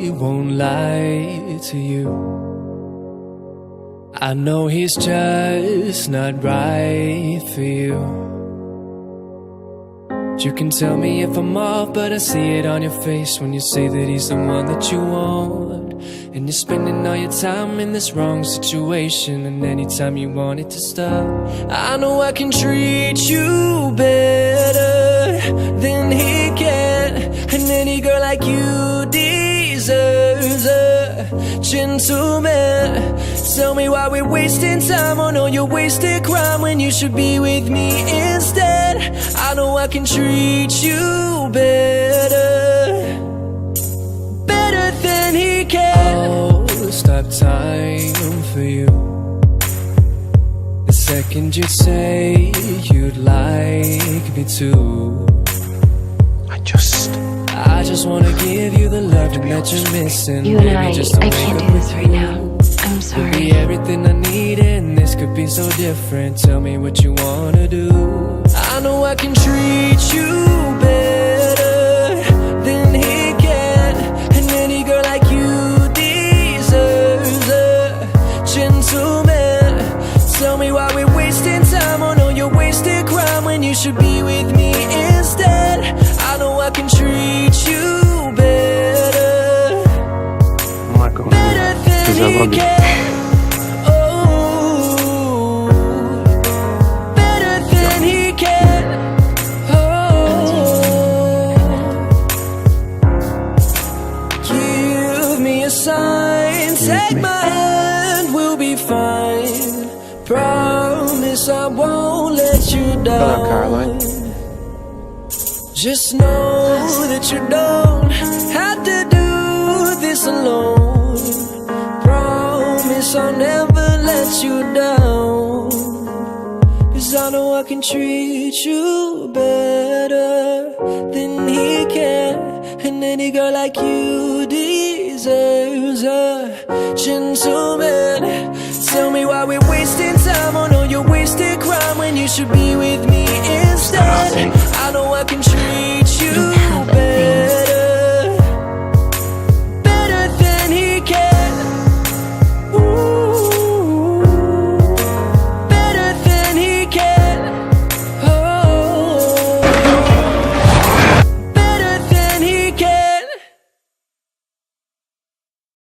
won't lie to you. I know he's just not right for you. You can tell me if I'm off, but I see it on your face when you say that he's the one that you want. And you're spending all your time in this wrong situation, and anytime you want it to stop, I know I can treat you better than he can. And any girl like you deserves a gentleman. Tell me why we're wasting time on all your wasted crime when you should be with me instead. I know I can treat you better, better than he can. Oh, stop time for you. The second you'd say you'd like me to, I just wanna give you the loving that you're missing. You and I can't do this right now. I'm sorry. Could be everything I need, and this could be so different. Tell me what you wanna do. I know I can treat you better than he can. And any girl like you deserves a gentleman. Tell me why we're wasting time on all your wasted crime when you should be with me instead. I know I can treat you better, better than he can. Oh, better than he can. Oh, give me a sign, take my hand, we'll be fine. Promise I won't let you down. Hello, Caroline. Just know that you don't have to do this alone. Promise I'll never let you down. 'Cause I know I can treat you better than he can. And any girl like you deserves a gentleman. Tell me why we're wasting time on all your wasted crime when you should be with me instead. I know I can treat you